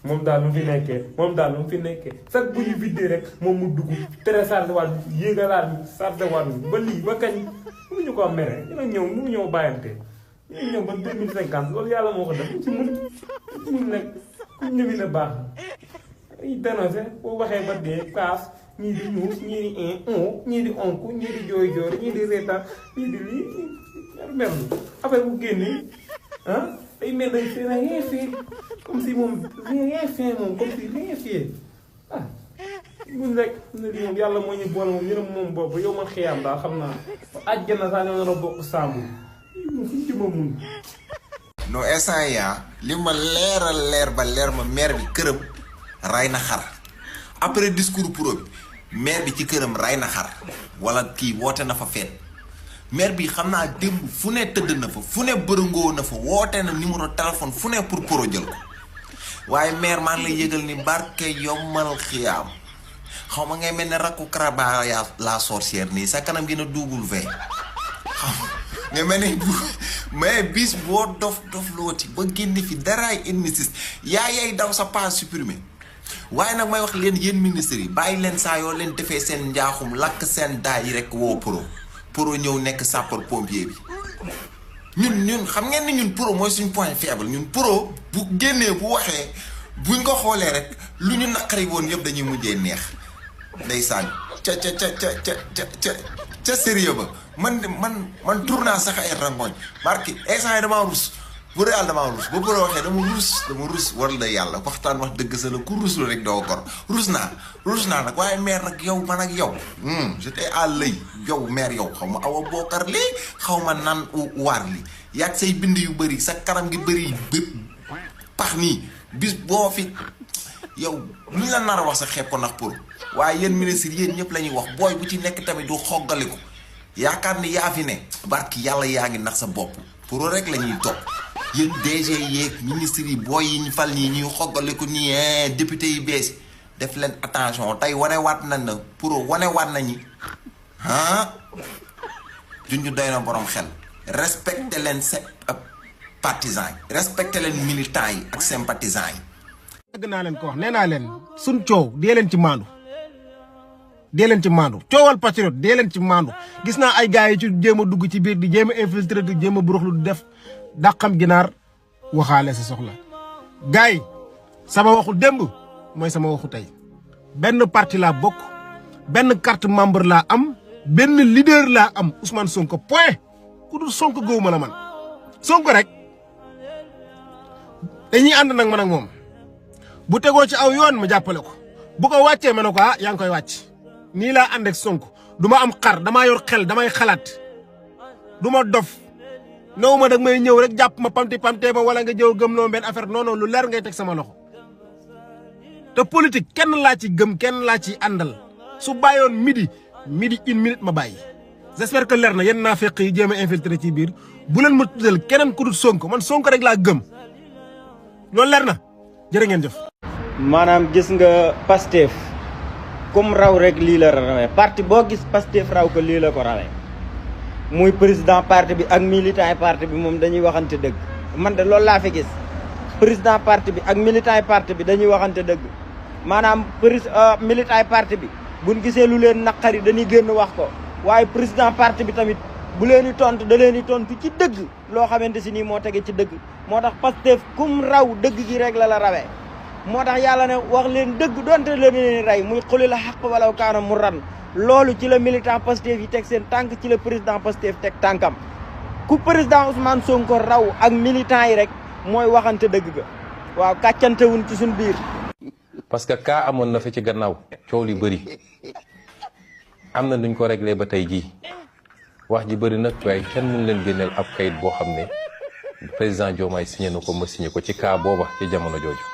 moom daal lu fi nekkee sax bu ñu vidé rek moom mu dugg téléchargé waat yéegalaat chargé waat ba lii ba kañ mënuñu ko mere dina ñëw mu ñëw bàyyante ñu ñëw ba 2050 loolu yàlla moo ko def ci mun nag ku ñëwi na baax ay dénoncé boo waxee ba dee kaas ñii di ñuus ñii di ñii di onku ñii di jooy jooy ñii di reetaan ñii di lii merlu affaire bu génnee day mel day fait rien fait comme si moom rien fait moom comme si rien fait mun rek ne lii moom yàlla moo ñu boole moom ñu ne moom boobu yow man xiyaam daal xam naa àjjana saa ñoo nar a bokk saabu moom fu ñu ci ma mun non instant ya li ma leer ba leer ma maire bi këram ray na xar après discours pro bi maire bi ci këram ray na xar wala kii woote na fa feet maire bi xam naa démb fu ne tëdd na fa fu ne bërëngoo na fa woote na numéro téléphone fu ne pour pro jël ko waaye maire maa ngi lay yëgal ni barke yombal xiyaam xaw ma ngay mel ne rakku Kraba la sorcière nii sa kanam gi na duugul vey nga mel ne mais bis boo dof looti ba génn fi daraay ennemi yaay daw sa page supprimé waaye nag may wax leen yéen ministres yi bàyyi leen saa yoo leen defee seen njaaxum lakk seen daay yi rek woo pro ñëw nekk sapeur pompier bi ñun xam ngeen ni ñun pro mooy suñ point faible ñun pro bu génnee bu waxee buñ ko xoolee rek lu ñu naqari woon yëpp dañuy mujjee neex ndeysaan ca sérieux ba man tour naa sax ay rangoñ barki instant yi damaa rus bu réel damaa rus ba pro waxee dama rus war la yàlla waxtaan wax dëgg sa la ku rus la rek doo gor rus naa nag waaye maire nag yow man ak yow j'étais à l'œil yow maire yow xaw ma awa bookar lii xaw ma nan waar li yàgg say bind yu bëri sa kanam gi bëri pax nii bis boo fi yow lu ñu la nar a wax sa xeeb ko ndax pour waaye yéen ministre yéen ñëpp la ñuy wax booy bu ci nekk tamit du xoggaliku yaakaar ni yaa fi ne barki yàlla yaa ngi nax sa bopp pour rek la ñuy topp yéen DG yeeg ministre yi booy yi ñu fal nii ñuy xoggaliku nii député yi bees def leen attention tey wanewaat nañ na pour wanewaat nañu junju doy na borom xel respecté leen seen partisans yi respecté leen militants yi ak sympathisants yi. dëgg naa leen ko wax nee naa leen suñ coow dee leen ci maandu coowal patriote dee leen ci maandu gis naa ay gars yi ci jéem a dugg ci biir di jéem a infiltré di jéem a buruxlu di def dàqam ginaar waxaale sa soxla gars yi sama waxu démb mooy sama waxu tey benn parti laa bokk benn carte membre laa am benn leader laa am Ousmane Sonko point ku dul Sonko gëwuma la man Sonko rek dañuy ànd nag man ak moom bu tegoo ci aw yoon ma jàppale ko bu ko wàccee ma ne ko yaa ngi koy wàcc nii laa ànd ak Sonko du ma am xar damaa yor xel damay xalaat du ma dof néew ma dag may ñëw rek jàpp ma pamti pamtee ma wala nga jëw gëm loo benn affaire non non lu leer ngay teg sama loxo te politique kenn laa ci gëm kenn laa ci àndal su bàyyoon midi 1 minute ma bàyyi. j'espère que leer na yéen naa fekk yi jéem a infiltré ci biir bu leen ma tuddal keneen ku dul Sonko man Sonko rek laa gëm loolu leer na jërë ngeen jëf. maanaam gis nga Pastef comme raw rek lii la rawee parti boo gis Pastef raw ko lii la ko rawee muy président parti bi ak militant yi parti bi moom dañuy waxante dëgg man de loolu laa fi gis président parti bi ak militant yi parti bi dañuy waxante dëgg maanaam militant yi parti bi buñ gisee lu leen naqari dañuy génn wax ko waaye président parti bi tamit bu leen di tontu da leen di tontu ci dëgg loo xamante si nii moo tege ci dëgg moo tax Pastef kum raw dëgg gi rek la rawee moo tax yàlla ne wax leen dëgg donte la leen rey muy xuli la xaq wala kaana mu ran loolu ci la militant Pastef yi teg seen tànk ci la président Pastef teg tànkam ku président Ousmane Sonko raw ak militant yi rek mooy waxante dëgg ga waaw kàccantewuñ ci suñ biir. parce que kaa amoon na fi ci gannaaw coow li bëri am na nuñ ko réglé ba tey jii wax ji bëri nag waaye kenn mënu leen génneel ab kayit boo xam ne président Diomaye signé na ko ma signé ko ci kaa booba ci jamono jooju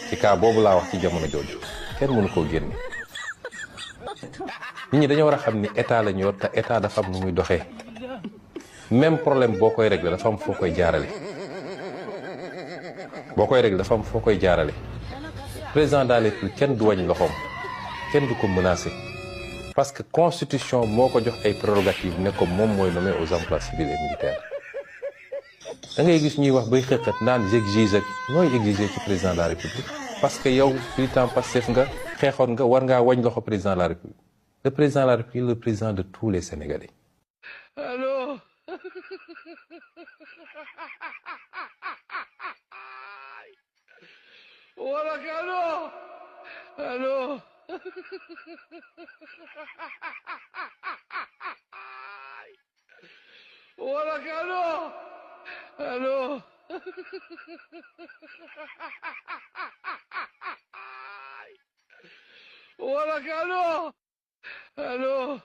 ci kaa boobu laa wax ci jamono jooju kenn mënu koo génne nit ñi dañoo war a xam ni état lañu yor te état dafa am nu muy doxee même problème boo koy réglé dafa am foo koy jaarale président de la République kenn du wañ loxoom kenn du ko menacé parce que constitution moo ko jox ay prérogatives ne ko moom mooy nommé aux emplois civils et militaires da ngay gis ñuy wax bay xëqat naan j'exige ak nooy exiger ci président de la république parce que yow militant Pastef nga xeexoon nga war ngaa wañ loxo président de la république. Le président de la république est le président de tous les Sénégalais. Allô. Wala kano. Allô. Wala kano. Allô. Wala kano. Allô.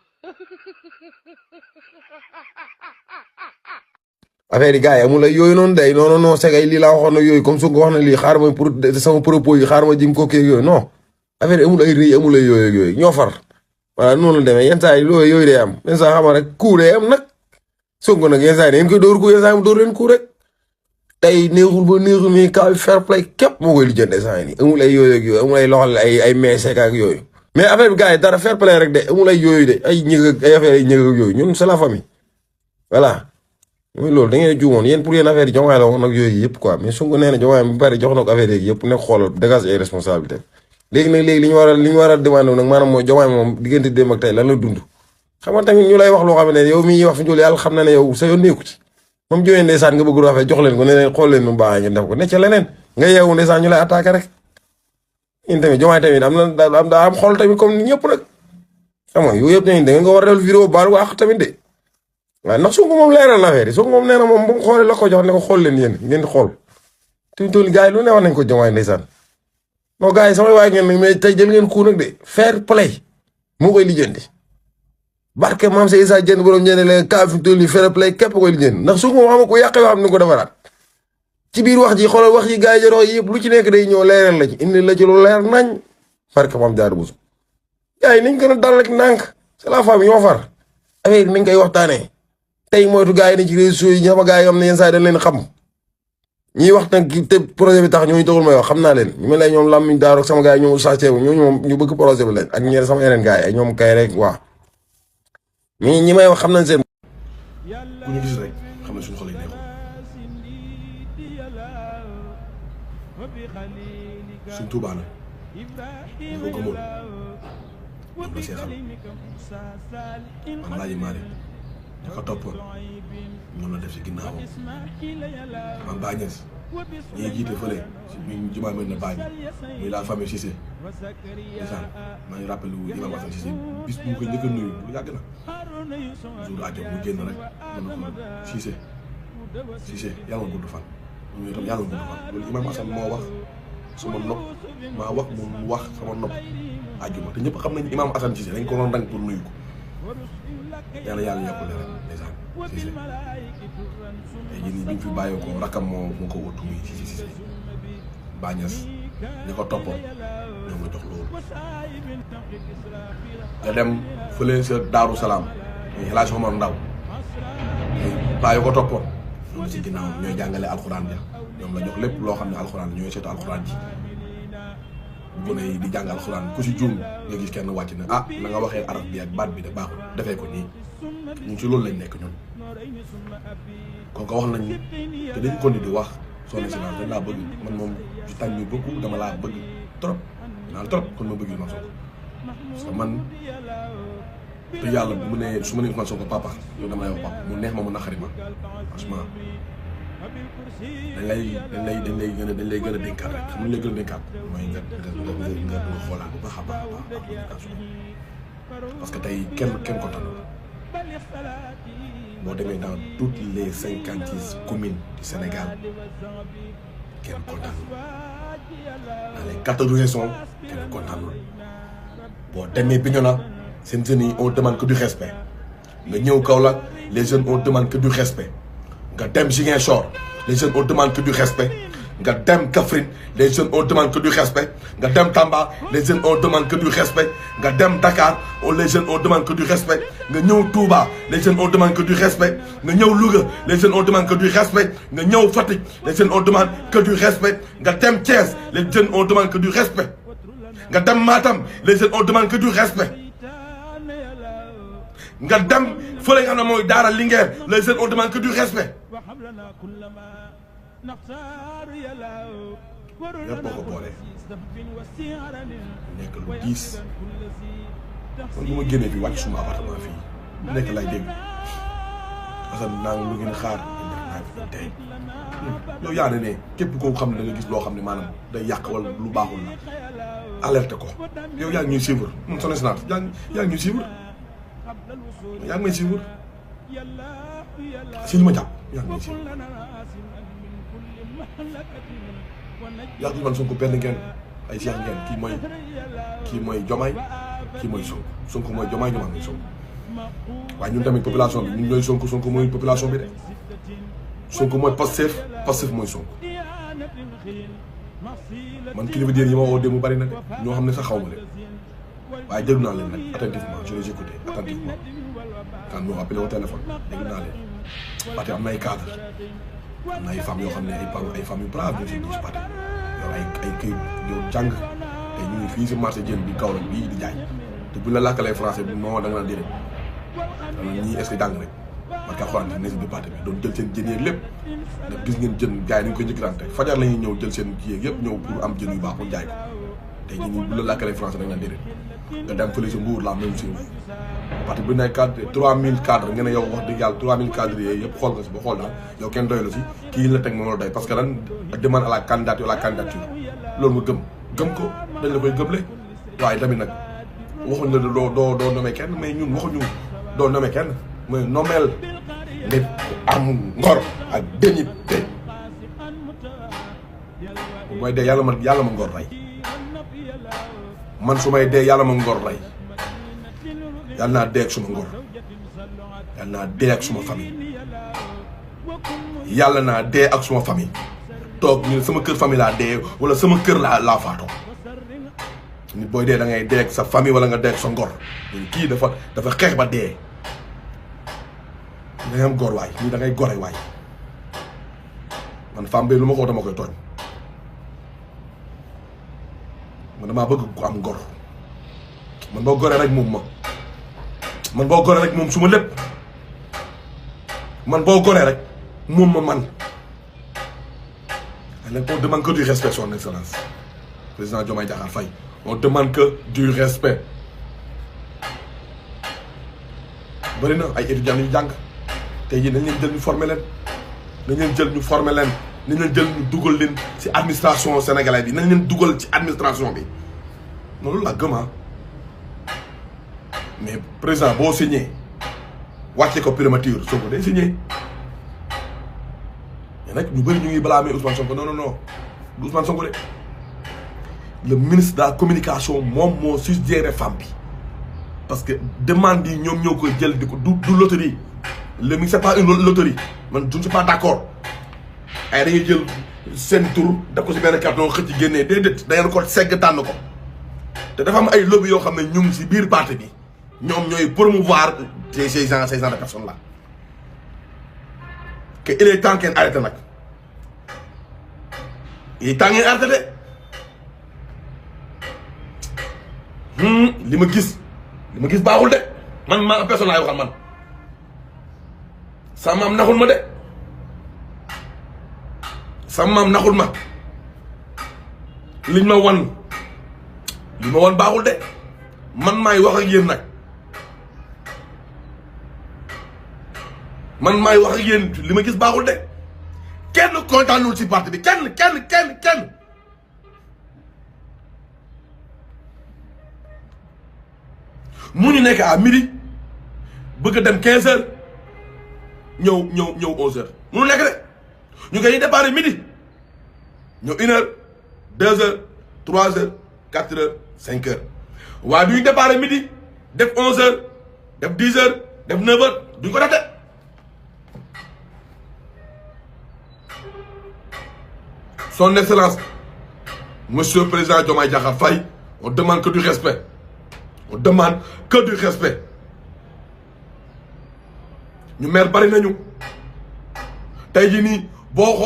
affaire yi gars yi amul ay yooyu noonu day non c'est que lii laa waxoon na yooyu comme su ko wax na lii xaar ma pour sama propos yi xaar ma jim ko kii yooyu non affaire yi amul ay rëy amul ay yooyu ñoo far voilà noonu la demee yenn saa yi loolu yooyu day am yenn saa xam rek coup day am nag Sonko nag yenn saa yi da ngeen koy dóor coup yenn saa yi mu dóor leen coup rek tey neexul ba neexul mais kaw fair play képp moo koy lijjante saa yi nii amul ay yooyu ak yooyu amul ay loxol ay meeseek ak yooyu mais affaire bi gars yi dara fair play rek de amul ay yooyu de ay ñëg ak ay affaire ay ñëg ak yooyu ñun c'est la famille voilà mooy loolu da ngeen juumoon yéen pour yéen affaire yi Diomaye la woon nag yooyu yëpp quoi mais Sonko nee na Diomaye bu bari jox na ko affaire yi yëpp nekk xoolal dégage ay responsabilité léegi nag léegi li ñu war a demandé nag maanaam mooy Diomaye moom diggante démb ak tey lan la dund xam nga tamit ñu lay wax loo xam ne yow mii wax fi ñu yàlla xam na ne yow sa yoon nekku ci moom jógee ndeysaan nga bëgg rafet jox leen ko ne leen xool leen mu baax ngeen def ko ne ca leneen nga yeewu ndeysaan ñu lay attaqué rek yéen tamit Diomaye tamit am na daa am xol tamit comme ni ñëpp nag xam nga yooyu yëpp tamit da ngeen ko war a def vidéo baal wax tamit de waaw ndax Sonko moom leeral na affaire yi Sonko moom nee na moom bu mu xoolee la ko jox ne ko xool leen yéen ngeen di xool tuuti tool gars yi lu ne wax nañ ko Diomaye ndeysaan non gars yi samay waay ngeen nag mais tey jël ngeen ku nag de fair play moo koy lijjanti barke maam sa Issa Dieng borom ñene leen kaa fi tool yi fair play képp koy lijjanti ndax Sonko moom xam ko yàqee yoo xam ne ko defaraat ci biir wax ji xoolal wax yi gars yi jaroo yëpp lu ci nekk day ñëw leeral la ci indi la ci lu leer nañ barke maam jaar busu gars yi nañ gën a dal rek ndànk c'est la famille ñoo far affaire yi nañ koy waxtaanee tey moytu gars yi ne ci réseaux yi ñama gars yi am ne yenn saa yi dañ leen xam ñiy wax nag te projet bi tax ñooñu taxul may wax xam naa leen ñu mel ne ñoom Lamine Daaro ak sama gars yi ñoom Oustaz Thiaw ñooñu moom ñu bëgg projet bi lañ ak ñeneen sama yeneen gars yi ak ñoom kay rek waaw mais ñi may wax xam nañ seen ku ñu gis rek xam ne suñu xol yi neexul suñ Tuubaa nag ñu ko gëmoon ñoom la see xam man Laaji Maalik ñu ko toppoon ñoom la def si ginnaawam man Baay Ñas ñi jiite fële ñu jumaa mel ne Baay muy la famille Cissé ndeysaan maa ngi rappelé wu Imam Assane Cissé bis bu mu ko njëkk a nuyu lu yàgg na jour àjjuma mu génn rek mën na ko Cissé yàlla gudd fan ñu itam yàlla gudd fan loolu Imam Assane moo wax sama nopp maa wax moom mu wax sama nopp àjjuma te ñëpp xam nañ Imam Assane Cissé dañ ko doon rang pour nuyu ko yàlla yokku leen rek ndeysaan Cissé tey jii nii bi ñu fi bàyyee ko rakam moo ko wut muy Cissé Baay Ñas ñi ko toppoon ñoom la jox loolu nga dem fële sa Daaru Salaam muy El Hadj Omar Ndaw bàyyi ko toppoon ñoom si ginnaaw ñooy jàngale alxuraan ja ñoom la jox lépp loo xam ne alxuraan ñooy seetu alxuraan ji bu ne di jàng alxuraan ku si juum nga gis kenn wàcc na na nga waxee arab bi ak baat bi de baaxul defee ko nii ñun si loolu lañ nekk ñun kon ko wax nañ te dañ ko di wax son excellence dañ laa bëgg man moom ci tànn ñu beaucoup dama laa bëgg trop naan trop kon ma bëgg ma Sonko parce que man te yàlla bu mu ne su ma nee Ousmane Sonko papa yow dama lay wax papa mu neex ma mu naqari ma franchement dañ lay gën a dénkaat rek xam nga lay gën a dénkaat mooy nga xoolaat bu baax a baax communication parce que tey kenn kontaan boo demee dans toutes les 56 communes du Sénégal kenn kontaanul dans les 14 régions kenn kontaanul boo demee Bignona seen jeunes yi on demande que du respect nga ñëw Kaolack les jeunes on demande que du respect nga dem Ziguinchor les jeunes on demande que du respect nga dem Kaffrine les jeunes on demande que du respect nga dem Tamba les jeunes on demande que du respect nga dem Dakar les jeunes on demande que du respect nga ñëw Touba les jeunes on demande que du respect nga ñëw Louga les jeunes on demande que du respect nga ñëw Fatick les jeunes on demande que du respect nga dem Thiès les jeunes on demande que du respect nga dem Matam les jeunes on demande que du respect nga dem fële nga xam ne mooy Daara Linguère les jeunes on demande que du respect yëpp boo ko boolee nekk lu diis man bu ma génnee fii wàcc suma appartement fii nekk lay dégg parce que naa lu ngeen xaar naa fi tey yow yaa ne képp koo xam ne da nga gis loo xam ne maanaam day yàq wala lu baaxul la alerte ko yow yaa ngi ñuy suivre moom Son Excellence yaa ngi ñuy suivre yaa ngi may suivre si li ma jàpp yaa ngi may suivre yaa ngi man Sonko benn ngeen ay Cheikh ngeen kii mooy Diomaye kii mooy Sonko Sonko mooy Diomaye Diomaye mooy Sonko waaye ñun tamit population bi ñun ñooy Sonko Sonko mooy population bi de Sonko mooy Pastef Pastef mooy Sonko man kilifa diine yi ma woo démb bari na de ñoo xam ne sax xaw ma leen waaye déglu naa leen nag attentivement je les écouté attentivement quand ñoo appelé au téléphone déglu naa leen parce que am na ay cadre am na ay femmes yoo xam ne ay femmes yu brave ñoo si gis parti yow ay këyit yow jàng te ñu ngi fii si marché jën bi kaw la bii di jaay te buñ la làkkalee français bi non da nga naan déedéet dana ñii est-ce que jàng rek parce que alxuraan ne si biir parti bi doon jël seen jën yeeg lépp ndax gis ngeen jën gars yi dañu koy njëkkalante fajar la ñuy ñëw jël seen kii yeeg yëpp ñëw pour am jën yu baax pour jaay ko tey jii nii bu la làkkalee français da nga naan déedéet nga dem fële si Mbour la même chose parti bi nay cadre 3000 cadres nga ne yow wax dëgg yàlla 3000 cadres yooyu yëpp xool nga si ba xool daal yow kenn doy la si kii la teg moom la doy parce que lan demande à la candidature loolu nga gëm ko dañ la koy gëmle waaye tamit nag waxuñ la doo nommé kenn mais ñun waxuñu doo nommé kenn mais nomeel nit am ngor ak dignité mooy dee yàlla ma ngor rey man su may dee yàlla ma ngor rey yàlla naa dee ak suma ngor yàlla naa dee ak suma famille yàlla naa dee ak suma famille toog ñu sama kër famille laa dee wala sama kër laa faatoo nit booy dee da ngay dee ak sa famille wala nga dee ak sa ngor kii dafa xeex ba dee da ngay am gor waay nii da ngay gore waay man femme bi lu ma ko dama koy tooñ man damaa bëgg ku am ngor man boo goree rek moom man boo goree rek moom su ma lépp man boo goree rek moom ma man on demande que du respect son excellence président Diomaye Diakhar Faye on demande que du respect bëri na ay étudiants yu jàng tey jii nañ leen jël ñu former leen nañ leen jël ñu former leen nañ leen jël ñu dugal leen ci administration sénégalaise bi nañ leen dugal ci administration bi noonu la gëm mais président boo signé wàcce ko primature Sonko day signé mais nag ñu bëri ñu ngi blâmer Ousmane Sonko non du Ousmane Sonko de le ministre de la communication moom moo suggéré femme bi parce que demande yi ñoom ñoo koy jël di ko du loterie le mi c'est pas une loterie man je ne suis pas d'accord ay dañuy jël seen tur def ko si benn carton xëcc génnee déedéet da ngeen ko segg tànn ko te dafa am ay lobby yoo xam ne ñu ngi si biir parti bi ñoom ñooy promouvoir ces gens de personnes là que il est temps ngeen arrêté nag il est temps ngeen arrêté de li ma gis baaxul de man maa personne laay waxal man sama maam naxul ma de sama maam naxul ma li ma wan baaxul de man maay wax ak yéen nag man maay wax ak yéen li ma gis baaxul de kenn kontaanul ci parti bi kenn mu ñu nekk à midi bëgg a dem 15 heures ñëw 11 heures munu nekk de ñu koy départ midi ñëw 1 heure 2 heures 3 heures 4 heures 5 heures waaye du ñu départ midi def 11 heures def 10 heures def 9 heures duñ ko def de son excellence monsieur le président Diomaye Diakhar Faye on demande que du respect on demande que du respect ñu mer bari nañu tey jii nii boo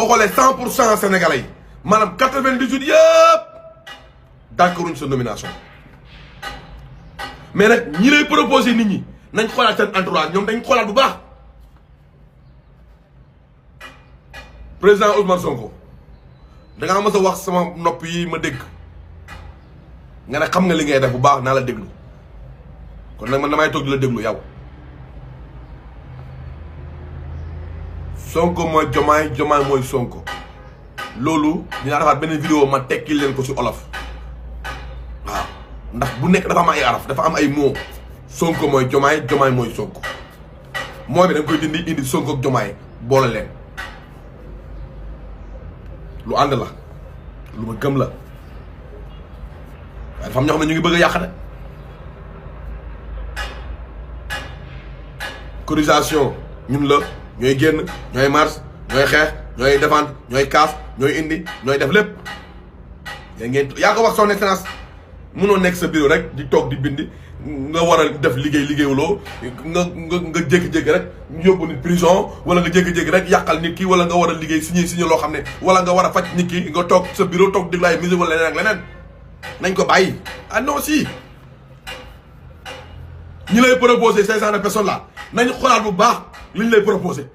xoolee 100% sénégalais yi maanaam 98 yëpp d'accorduñ sa nomination mais nag ñi lay proposé nit ñi nañ xoolaat seen entourage ñoom dañ xoolaat bu baax président Ousmane Sonko da ngaa mës a wax sama nopp yi ma dégg nga ne xam nga li ngay def bu baax naa la déglu kon nag man damay toog di la déglu yow Sonko mooy Diomaye Diomaye mooy Sonko loolu dinaa defaat benn vidéo ma tekkil leen ko ci olof waaw ndax bu nekk dafa am ay araf dafa am ay mots Sonko mooy Diomaye Diomaye mooy Sonko mooy bi da nga koy dindi indi Sonko ak Diomaye boole leen lu ànd la lu ma gëm la waaye dafa am ñoo xam ne ñu ngi bëgg a yàq de cotisation ñun la ñooy génn ñooy marche ñooy xeex ñooy défendre ñooy kaas ñooy indi ñooy def lépp ngeen yaa ko wax son excellence mënoo nekk sa bureau rek di toog di bindi nga war a def liggéeyuloo nga jékki-jékki rek yóbbu nit prison wala nga jékki-jékki rek yàqal nit ki wala nga war a liggéey signé loo xam ne wala nga war a faj nit ki nga toog sa bureau toog déglu ay musique wala leneen ak leneen nañ ko bàyyi. ah non si ñi lay proposé 500 personnes là nañ xoolaat bu baax liñ lay proposé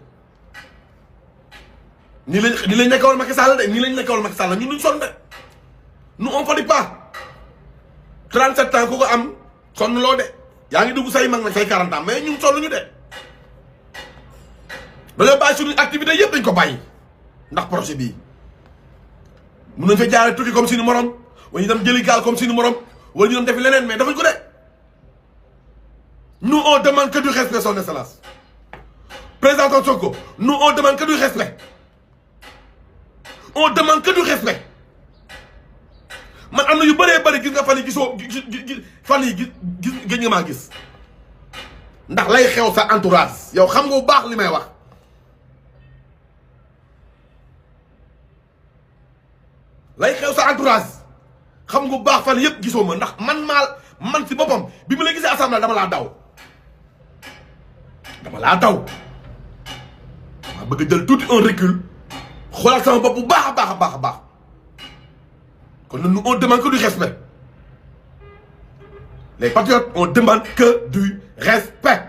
nii lañ nekkawal Macky Sall de nii lañ nekkawal Macky Sall ñun duñ sonn de nous on fatigue pas 37 ans ku ko am sonn loo de yaa ngi dugg say mag nag say 40 ans mais ñun sonn ñu de dañoo bàyyi suñu activité yëpp dañ ko bàyyi ndax projet bii mun nañ fa jaaree tukki comme suñu morom wala ñu dem jëli gaal comme suñu morom wala ñu dem defi leneen mais dafañ ko de nous on demande que du respect son excellence président Sonko nous on demande que du respect on demande que du respect man am na yu bëree bëri gis nga fan yi gisoo fan yi gis nga maa gis ndax lay xew sa entourage yow xam nga bu baax li may wax lay xew sa entourage xam nga bu baax fan yëpp gisoo ma ndax man si boppam bi ma la gisee assemblée dama laa daw ma bëgg jël tuuti un recul xoolal sama bopp bu baax a baax kon nous on demande que du respect les patriotes on demande que du respect